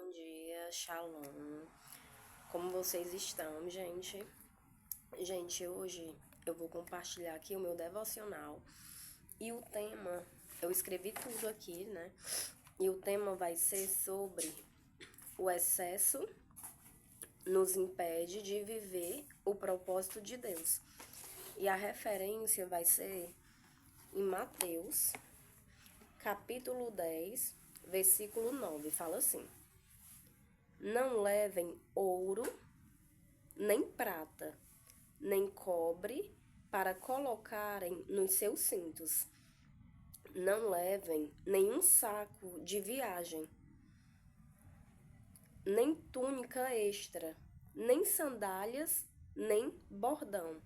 Bom dia, Shalom. Como vocês estão, gente? Gente, hoje eu vou compartilhar aqui o meu devocional. E o tema, eu escrevi tudo aqui, né? E o tema vai ser sobre o excesso nos impede de viver o propósito de Deus. E a referência vai ser em Mateus, capítulo 10, versículo 9. Fala assim: Não levem ouro, nem prata, nem cobre para colocarem nos seus cintos. Não levem nenhum saco de viagem, nem túnica extra, nem sandálias, nem bordão,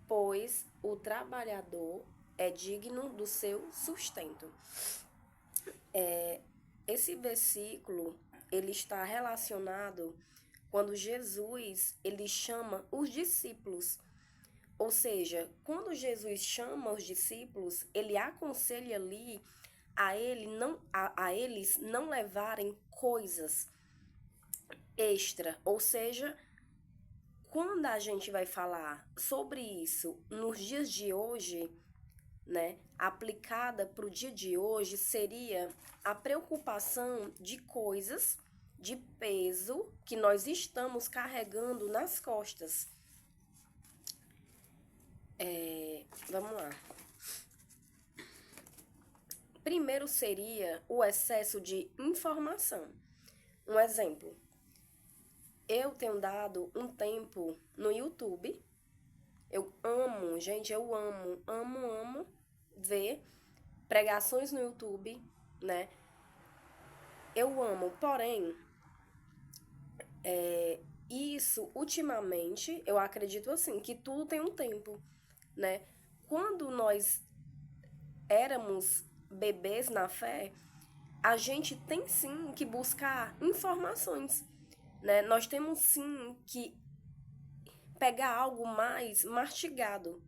pois o trabalhador é digno do seu sustento. Esse versículo, ele está relacionado quando Jesus, ele chama os discípulos. Ou seja, quando Jesus chama os discípulos, ele aconselha ali a eles não levarem coisas extra. Ou seja, quando a gente vai falar sobre isso nos dias de hoje, né, aplicada para o dia de hoje, seria a preocupação de coisas de peso que nós estamos carregando nas costas. Vamos lá. Primeiro seria o excesso de informação. Um exemplo. Eu tenho dado um tempo no YouTube. Eu amo, gente, eu amo ver pregações no YouTube, né? Eu amo, porém, isso ultimamente, eu acredito assim, que tudo tem um tempo, né? Quando nós éramos bebês na fé, a gente tem sim que buscar informações, né? Nós temos sim que pegar algo mais mastigado.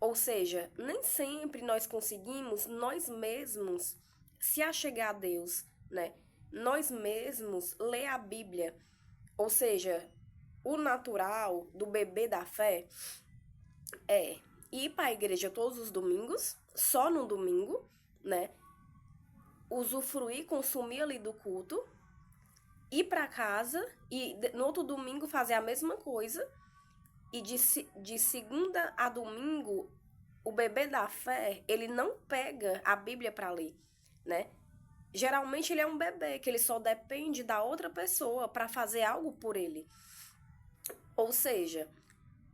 Ou seja, nem sempre nós conseguimos nós mesmos se achegar a Deus, né? Nós mesmos ler a Bíblia. Ou seja, o natural do bebê da fé é ir para a igreja todos os domingos, só no domingo, né? Usufruir, consumir ali do culto, ir para casa e no outro domingo fazer a mesma coisa. E de segunda a domingo, o bebê da fé, ele não pega a Bíblia para ler, né? Geralmente ele é um bebê que ele só depende da outra pessoa para fazer algo por ele. Ou seja,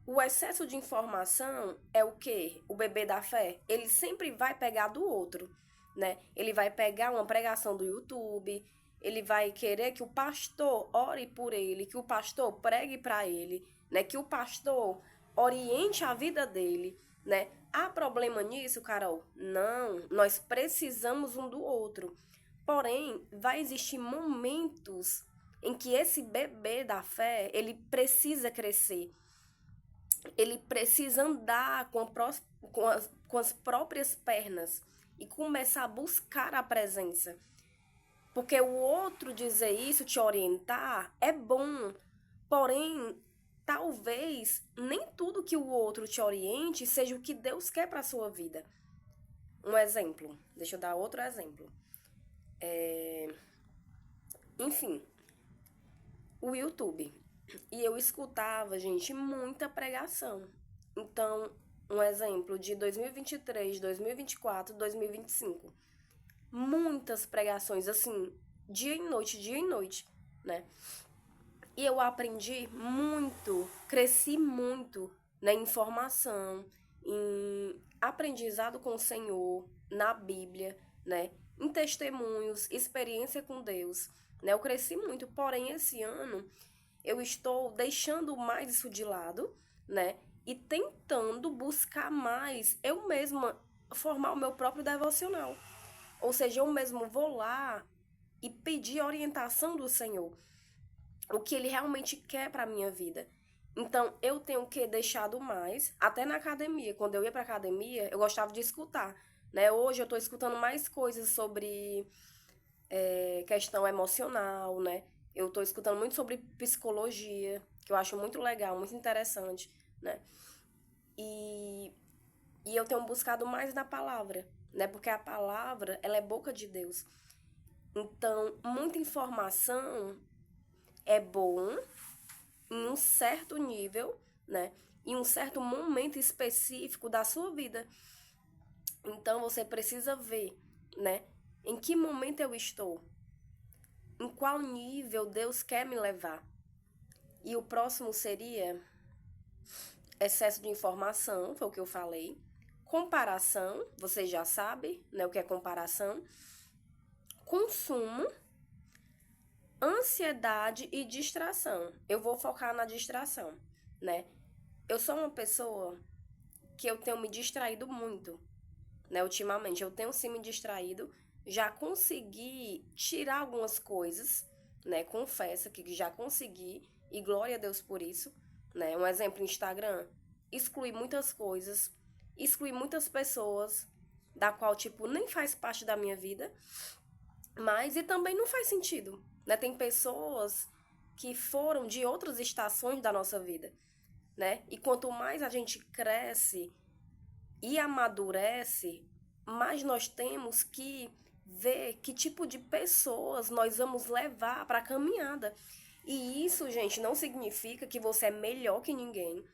o excesso de informação é o quê? O bebê da fé, ele sempre vai pegar do outro, né? Ele vai pegar uma pregação do YouTube, ele vai querer que o pastor ore por ele, que o pastor pregue para ele, né? Que o pastor oriente a vida dele, né? Há problema nisso, Carol? Não, nós precisamos um do outro. Porém, vai existir momentos em que esse bebê da fé, ele precisa crescer. Ele precisa andar com as próprias pernas e começar a buscar a presença. Porque o outro dizer isso, te orientar, é bom. Porém, talvez nem tudo que o outro te oriente seja o que Deus quer para a sua vida. Um exemplo. Deixa eu dar outro exemplo. Enfim, o YouTube. E eu escutava, gente, muita pregação. Então, um exemplo de 2023, 2024, 2025. Muitas pregações, assim, dia e noite, né? E eu aprendi muito, cresci muito na informação, em aprendizado com o Senhor, na Bíblia, né? Em testemunhos, experiência com Deus, né? Eu cresci muito, porém esse ano eu estou deixando mais isso de lado, né? E tentando buscar mais eu mesma formar o meu próprio devocional. Ou seja, eu mesmo vou lá e pedir orientação do Senhor, o que Ele realmente quer para a minha vida. Então, eu tenho que deixado mais, até na academia. Quando eu ia para academia, eu gostava de escutar, né? Hoje eu estou escutando mais coisas sobre questão emocional, né? Eu tô escutando muito sobre psicologia, que eu acho muito legal, muito interessante, né? E, e eu tenho buscado mais na palavra, né? Porque a palavra, ela é boca de Deus. Então, muita informação é bom em um certo nível, né? Em um certo momento específico da sua vida. Então, você precisa ver, né? Em que momento eu estou? Em qual nível Deus quer me levar? E o próximo seria excesso de informação, foi o que eu falei. Comparação, você já sabe, né, o que é comparação. Consumo, ansiedade e distração. Eu vou focar na distração, né? Eu sou uma pessoa que eu tenho me distraído muito, né? Ultimamente, eu tenho sim me distraído. Já consegui tirar algumas coisas, né? Confesso que já consegui, e glória a Deus por isso, né? Um exemplo, Instagram, excluí muitas coisas, excluí muitas pessoas, da qual, tipo, nem faz parte da minha vida, mas e também não faz sentido, né? Tem pessoas que foram de outras estações da nossa vida, né? E quanto mais a gente cresce e amadurece, mais nós temos que ver que tipo de pessoas nós vamos levar para a caminhada. E isso, gente, não significa que você é melhor que ninguém.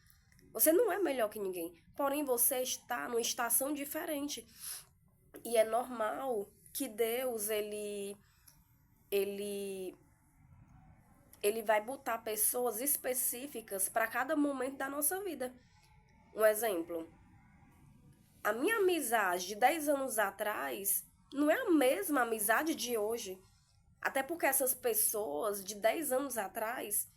Você não é melhor que ninguém. Porém, você está numa estação diferente. E é normal que Deus, ele, ele vai botar pessoas específicas para cada momento da nossa vida. Um exemplo, a minha amizade de 10 anos atrás não é a mesma amizade de hoje. Até porque essas pessoas de 10 anos atrás,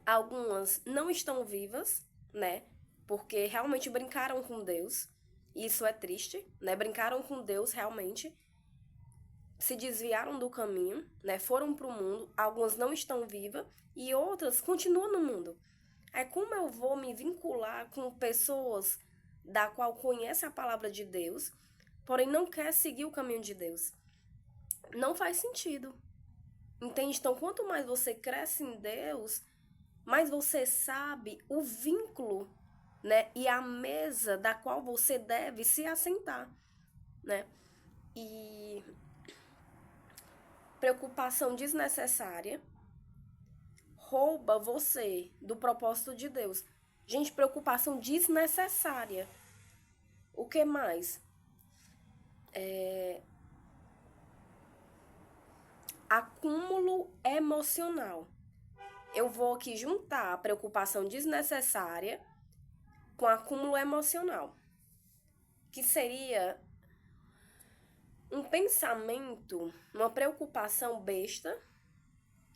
algumas não estão vivas, né? Porque realmente brincaram com Deus. E isso é triste, né? Brincaram com Deus realmente. Se desviaram do caminho, né? Foram para o mundo. Algumas não estão vivas e outras continuam no mundo. Aí como eu vou me vincular com pessoas da qual conhece a palavra de Deus, porém não quer seguir o caminho de Deus? Não faz sentido. Entende? Então, quanto mais você cresce em Deus, mais você sabe o vínculo, né? E a mesa da qual você deve se assentar, né? E preocupação desnecessária rouba você do propósito de Deus. Gente, preocupação desnecessária. O que mais? Acúmulo emocional. Eu vou aqui juntar a preocupação desnecessária com acúmulo emocional, que seria um pensamento, uma preocupação besta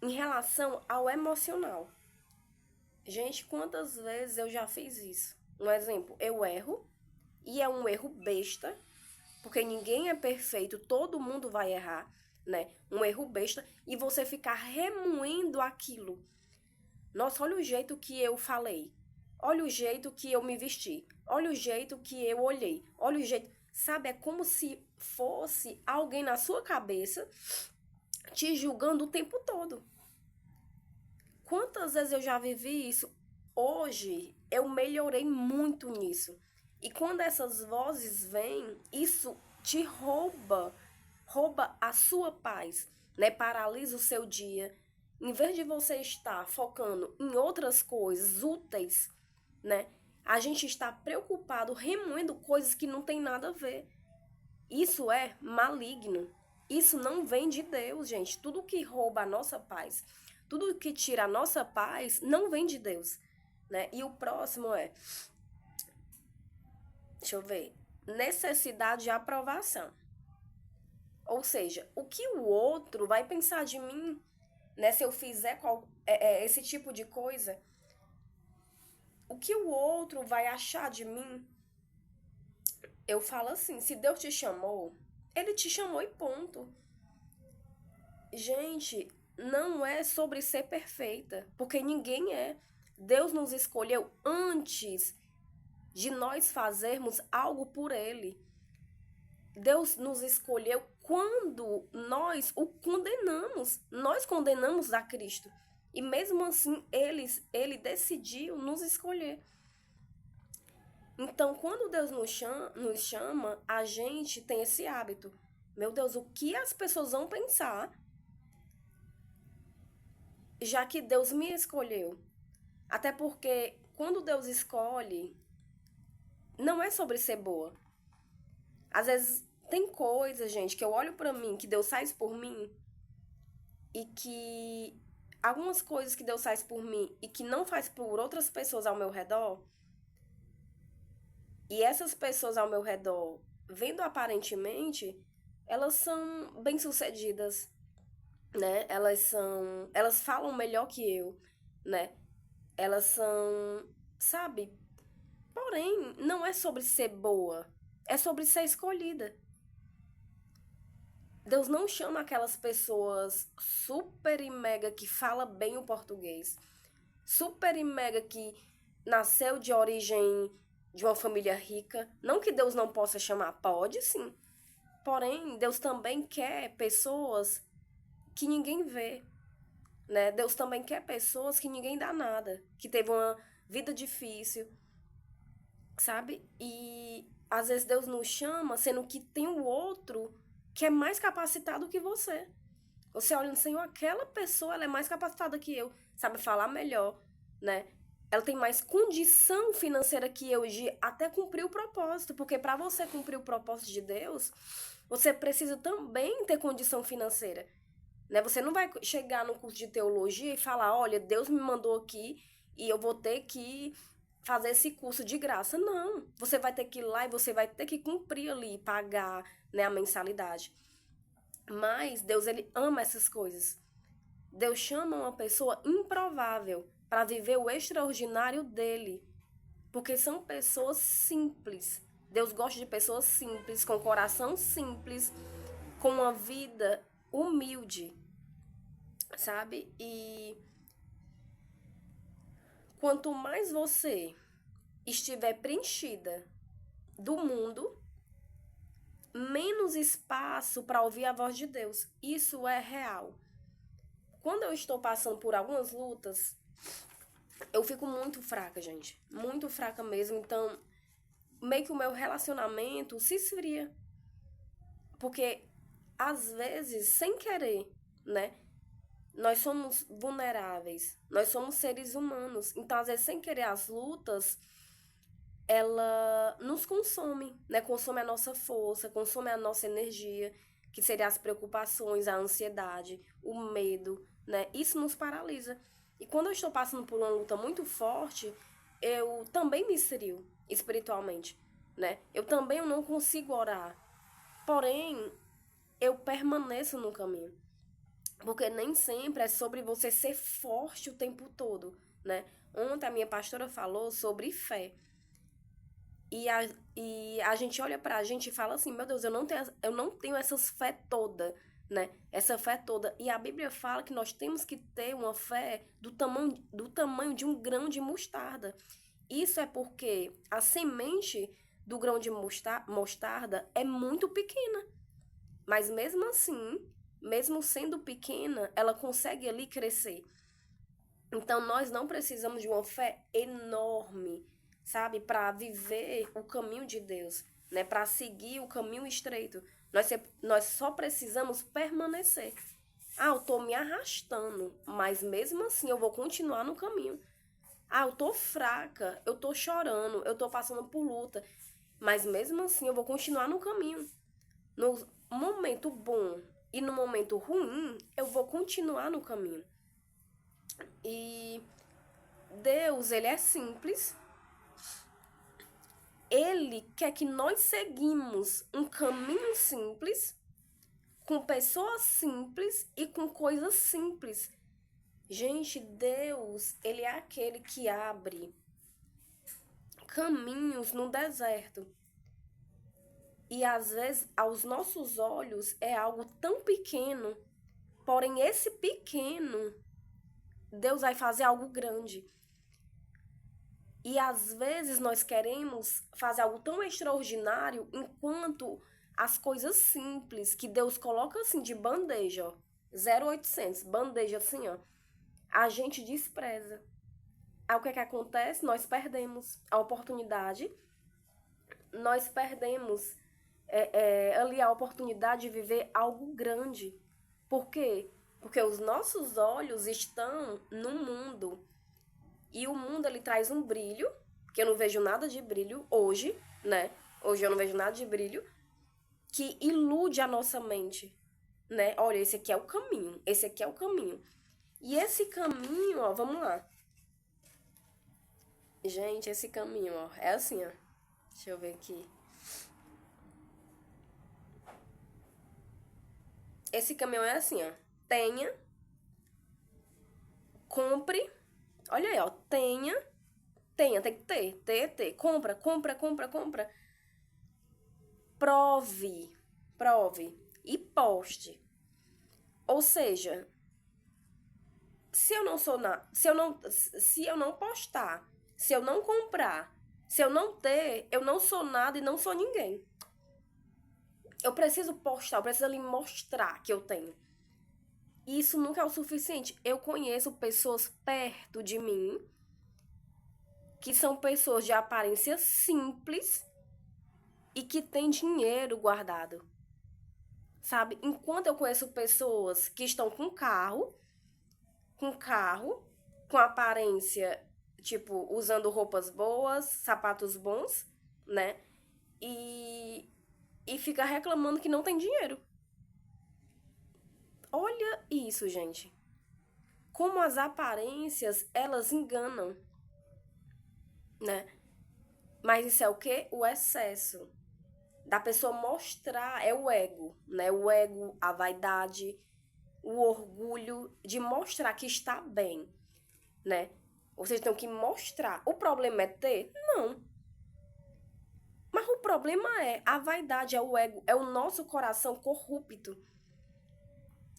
em relação ao emocional. Gente, quantas vezes eu já fiz isso? Um exemplo, eu erro, e é um erro besta, porque ninguém é perfeito, todo mundo vai errar, né? Um erro besta, e você ficar remoendo aquilo. Nossa, olha o jeito que eu falei. Olha o jeito que eu me vesti. Olha o jeito que eu olhei. Olha o jeito. Sabe, é como se fosse alguém na sua cabeça te julgando o tempo todo. Quantas vezes eu já vivi isso? Hoje eu melhorei muito nisso. E quando essas vozes vêm, isso te rouba a sua paz, né? Paralisa o seu dia. Em vez de você estar focando em outras coisas úteis, né? A gente está preocupado, remoendo coisas que não tem nada a ver. Isso é maligno. Isso não vem de Deus, gente. Tudo que rouba a nossa paz, tudo que tira a nossa paz, não vem de Deus, né? E o próximo é, deixa eu ver, necessidade de aprovação. Ou seja, o que o outro vai pensar de mim, né? Se eu fizer esse tipo de coisa, o que o outro vai achar de mim? Eu falo assim, se Deus te chamou, ele te chamou e ponto. Gente, não é sobre ser perfeita, porque ninguém é. Deus nos escolheu antes de nós fazermos algo por Ele. Deus nos escolheu quando nós o condenamos. Nós condenamos a Cristo. E mesmo assim, ele decidiu nos escolher. Então, quando Deus nos chama, a gente tem esse hábito. Meu Deus, o que as pessoas vão pensar, já que Deus me escolheu? Até porque quando Deus escolhe, não é sobre ser boa. Às vezes tem coisas, gente, que eu olho pra mim, que Deus faz por mim, e que algumas coisas que Deus faz por mim e que não faz por outras pessoas ao meu redor, e essas pessoas ao meu redor, vendo aparentemente, elas são bem-sucedidas, né? Elas falam melhor que eu, né? Elas são, sabe? Porém, não é sobre ser boa, é sobre ser escolhida. Deus não chama aquelas pessoas super e mega que fala bem o português, super e mega que nasceu de origem de uma família rica. Não que Deus não possa chamar, pode sim. Porém, Deus também quer pessoas que ninguém vê, né? Deus também quer pessoas que ninguém dá nada, que teve uma vida difícil, sabe? E às vezes Deus nos chama, sendo que tem o outro que é mais capacitado que você. Você olha no Senhor, aquela pessoa ela é mais capacitada que eu, sabe falar melhor, né? Ela tem mais condição financeira que eu de até cumprir o propósito, porque para você cumprir o propósito de Deus, você precisa também ter condição financeira, né? Você não vai chegar no curso de teologia e falar, olha, Deus me mandou aqui e eu vou ter que fazer esse curso de graça. Não, você vai ter que ir lá e você vai ter que cumprir ali, pagar, né, a mensalidade. Mas Deus, ele ama essas coisas. Deus chama uma pessoa improvável para viver o extraordinário dele, porque são pessoas simples. Deus gosta de pessoas simples, com coração simples, com uma vida humilde, sabe? E quanto mais você estiver preenchida do mundo, menos espaço para ouvir a voz de Deus. Isso é real. Quando eu estou passando por algumas lutas, eu fico muito fraca, gente. Muito fraca mesmo. Então, meio que o meu relacionamento se esfria. Porque, às vezes, sem querer, né? Nós somos vulneráveis. Nós somos seres humanos. Então, às vezes, sem querer, as lutas, ela nos consome, né? Consome a nossa força, consome a nossa energia, que seria as preocupações, a ansiedade, o medo, né? Isso nos paralisa. E quando eu estou passando por uma luta muito forte, eu também me esfrio espiritualmente, né? Eu também não consigo orar. Porém, eu permaneço no caminho. Porque nem sempre é sobre você ser forte o tempo todo, né? Ontem a minha pastora falou sobre fé. E a, e a gente olha pra gente e fala assim, meu Deus, eu não tenho essas fé toda, né? Essa fé toda. E a Bíblia fala que nós temos que ter uma fé do tamanho de um grão de mostarda. Isso é porque a semente do grão de mostarda é muito pequena. Mas mesmo assim, mesmo sendo pequena, ela consegue ali crescer. Então nós não precisamos de uma fé enorme, sabe, para viver o caminho de Deus, né, para seguir o caminho estreito. Nós só precisamos permanecer. Ah, eu tô me arrastando, mas mesmo assim eu vou continuar no caminho. Ah, eu tô fraca, eu tô chorando, eu tô passando por luta, mas mesmo assim eu vou continuar no caminho. No momento bom e no momento ruim, eu vou continuar no caminho. E Deus, ele é simples. Ele quer que nós seguimos um caminho simples, com pessoas simples e com coisas simples. Gente, Deus, ele é aquele que abre caminhos no deserto. E às vezes, aos nossos olhos, é algo tão pequeno, porém esse pequeno, Deus vai fazer algo grande. E às vezes nós queremos fazer algo tão extraordinário enquanto as coisas simples que Deus coloca assim de bandeja, ó, 0800, bandeja assim, ó, a gente despreza. Aí o que é que acontece? Nós perdemos a oportunidade, nós perdemos ali a oportunidade de viver algo grande. Por quê? Porque os nossos olhos estão no mundo. E o mundo, ele traz um brilho, que eu não vejo nada de brilho hoje, né? Hoje eu não vejo nada de brilho, que ilude a nossa mente, né? Olha, esse aqui é o caminho, esse aqui é o caminho. E esse caminho, ó, vamos lá. Gente, esse caminho, ó, é assim, ó. Deixa eu ver aqui. Esse caminho é assim, ó. Tenha, compre, olha aí, ó. Tenha, tem que ter. Compra, compra, compra, compra. Prove e poste. Ou seja, se eu não postar, se eu não comprar, se eu não ter, eu não sou nada e não sou ninguém. Eu preciso postar, eu preciso ali mostrar que eu tenho. E isso nunca é o suficiente. Eu conheço pessoas perto de mim que são pessoas de aparência simples e que têm dinheiro guardado. Sabe? Enquanto eu conheço pessoas que estão com aparência, tipo, usando roupas boas, sapatos bons, né? E fica reclamando que não tem dinheiro. Olha isso, gente. Como as aparências, elas enganam, né? Mas isso é o quê? O excesso. Da pessoa mostrar, é o ego, né? O ego, a vaidade, o orgulho de mostrar que está bem, né? Vocês têm que mostrar. O problema é ter? Não. Mas o problema é a vaidade, é o ego, é o nosso coração corrupto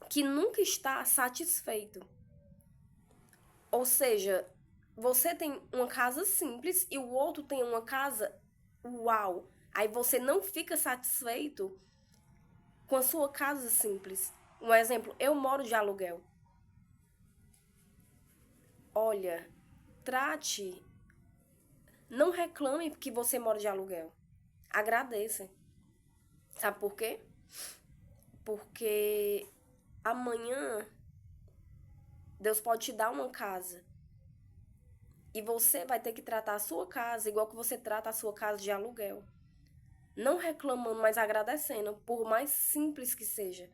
que nunca está satisfeito. Ou seja, você tem uma casa simples e o outro tem uma casa uau. Aí você não fica satisfeito com a sua casa simples. Um exemplo, eu moro de aluguel. Olha, trate, não reclame que você mora de aluguel. Agradeça. Sabe por quê? Porque amanhã Deus pode te dar uma casa. E você vai ter que tratar a sua casa igual que você trata a sua casa de aluguel. Não reclamando, mas agradecendo, por mais simples que seja.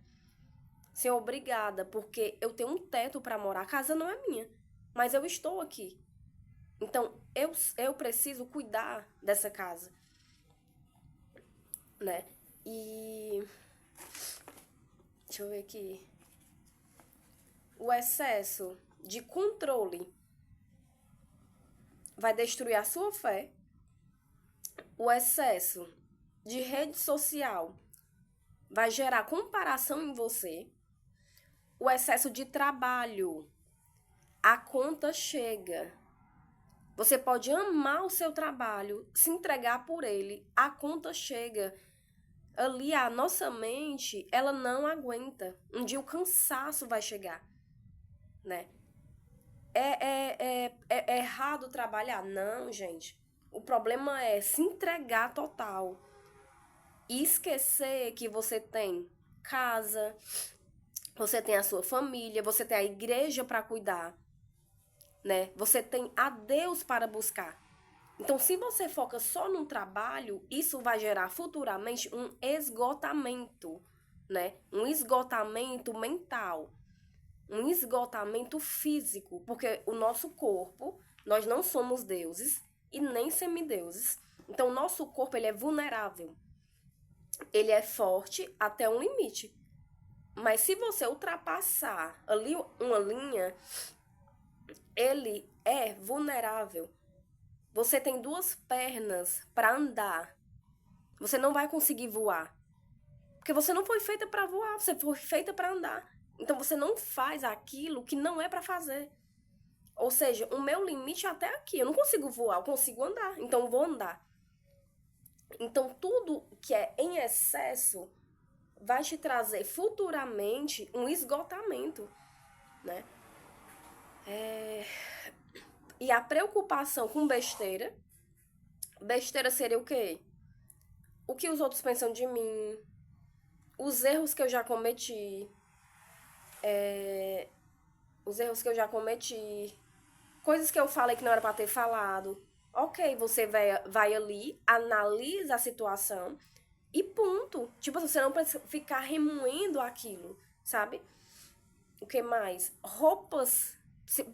Senhor, obrigada, porque eu tenho um teto para morar. A casa não é minha, mas eu estou aqui. Então, eu preciso cuidar dessa casa, né? E deixa eu ver aqui. O excesso de controle vai destruir a sua fé. O excesso de rede social vai gerar comparação em você. O excesso de trabalho, a conta chega. Você pode amar o seu trabalho, se entregar por ele, a conta chega. Ali a nossa mente, ela não aguenta. Um dia o cansaço vai chegar, né? É errado trabalhar? Não, gente. O problema é se entregar total e esquecer que você tem casa, você tem a sua família, você tem a igreja para cuidar, né? Você tem a Deus para buscar. Então, se você foca só no trabalho, isso vai gerar futuramente um esgotamento, né? Um esgotamento mental, um esgotamento físico, porque o nosso corpo, nós não somos deuses e nem semideuses. Então, o nosso corpo, ele é vulnerável. Ele é forte até um limite. Mas se você ultrapassar ali uma linha, ele é vulnerável. Você tem duas pernas para andar. Você não vai conseguir voar. Porque você não foi feita para voar, você foi feita para andar. Então você não faz aquilo que não é para fazer. Ou seja, o meu limite é até aqui. Eu não consigo voar, eu consigo andar. Então eu vou andar. Então, tudo que é em excesso vai te trazer futuramente um esgotamento, né? E a preocupação com besteira, besteira seria o quê? O que os outros pensam de mim, os erros que eu já cometi, os erros que eu já cometi, coisas que eu falei que não era pra ter falado. Ok, você vai ali, analisa a situação e ponto. Tipo, você não precisa ficar remoendo aquilo, sabe? O que mais? Roupas,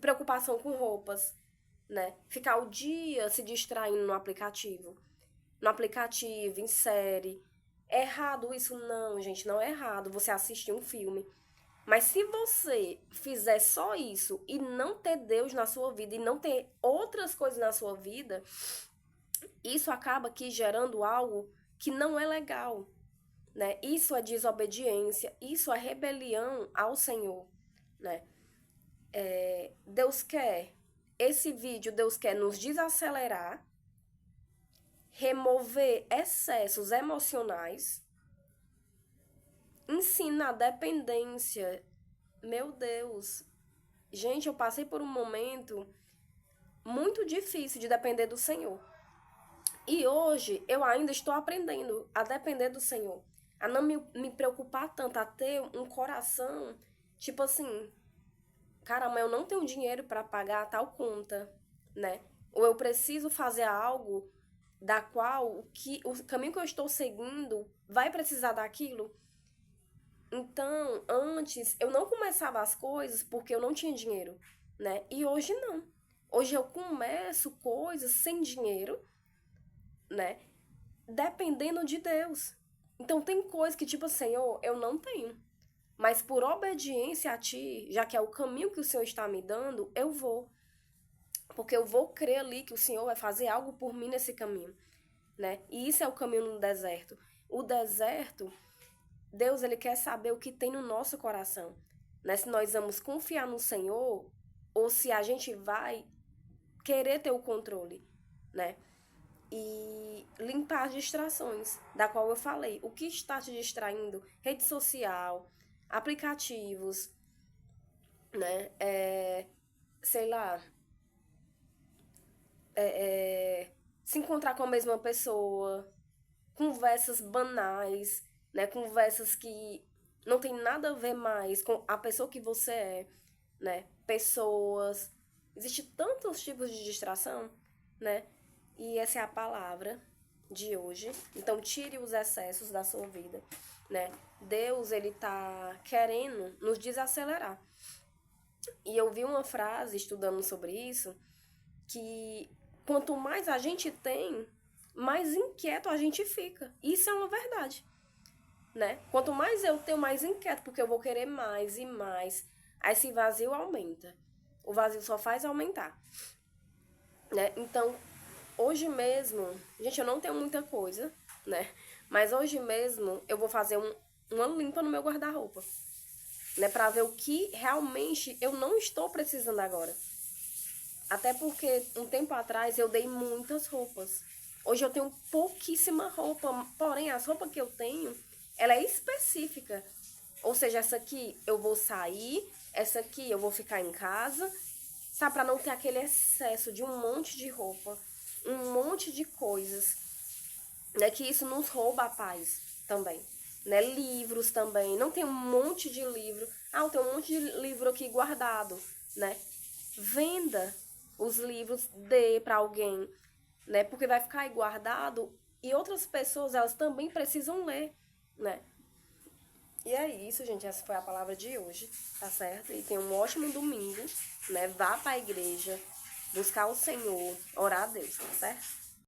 preocupação com roupas, né? Ficar o dia se distraindo no aplicativo. No aplicativo, em série. É errado isso? Não, gente, não é errado você assistir um filme. Mas se você fizer só isso e não ter Deus na sua vida e não ter outras coisas na sua vida, isso acaba aqui gerando algo que não é legal, né? Isso é desobediência, isso é rebelião ao Senhor, né? Esse vídeo, Deus quer nos desacelerar, remover excessos emocionais, ensina a dependência. Meu Deus. Gente, eu passei por um momento muito difícil de depender do Senhor. E hoje eu ainda estou aprendendo a depender do Senhor. A não me preocupar tanto, a ter um coração, tipo assim, caramba, eu não tenho dinheiro para pagar tal conta, né? Ou eu preciso fazer algo da qual o caminho que eu estou seguindo vai precisar daquilo. Então, antes eu não começava as coisas porque eu não tinha dinheiro, né? E hoje não. Hoje eu começo coisas sem dinheiro, né? Dependendo de Deus. Então tem coisas que tipo, Senhor, eu não tenho. Mas por obediência a ti, já que é o caminho que o Senhor está me dando, eu vou. Porque eu vou crer ali que o Senhor vai fazer algo por mim nesse caminho, né? E isso é o caminho no deserto. O deserto, Deus, ele quer saber o que tem no nosso coração, né? Se nós vamos confiar no Senhor ou se a gente vai querer ter o controle, né? E limpar as distrações, da qual eu falei. O que está te distraindo? Rede social, aplicativos, né? Sei lá, se encontrar com a mesma pessoa, conversas banais, né? Conversas que não tem nada a ver mais com a pessoa que você é, né? Pessoas. Existem tantos tipos de distração, né? E essa é a palavra de hoje. Então, tire os excessos da sua vida, né? Deus, ele tá querendo nos desacelerar. E eu vi uma frase estudando sobre isso, que quanto mais a gente tem, mais inquieto a gente fica. Isso é uma verdade, né? Quanto mais eu tenho, mais inquieto, porque eu vou querer mais e mais. Aí esse vazio aumenta. O vazio só faz aumentar, né? Então, hoje mesmo, gente, eu não tenho muita coisa, né? Mas hoje mesmo eu vou fazer uma limpa no meu guarda-roupa, né? Pra ver o que realmente eu não estou precisando agora. Até porque um tempo atrás eu dei muitas roupas. Hoje eu tenho pouquíssima roupa, porém as roupas que eu tenho, ela é específica. Ou seja, essa aqui eu vou sair, essa aqui eu vou ficar em casa, sabe? Pra não ter aquele excesso de um monte de roupa, um monte de coisas, né? Que isso nos rouba a paz também, né? Livros também, não tem um monte de livro. Ah, eu tenho um monte de livro aqui guardado, né? Venda os livros, dê para alguém, né? Porque vai ficar aí guardado e outras pessoas, elas também precisam ler, né? E é isso, gente. Essa foi a palavra de hoje, tá certo? E tenha um ótimo domingo, né? Vá pra igreja, buscar o Senhor, orar a Deus, tá certo?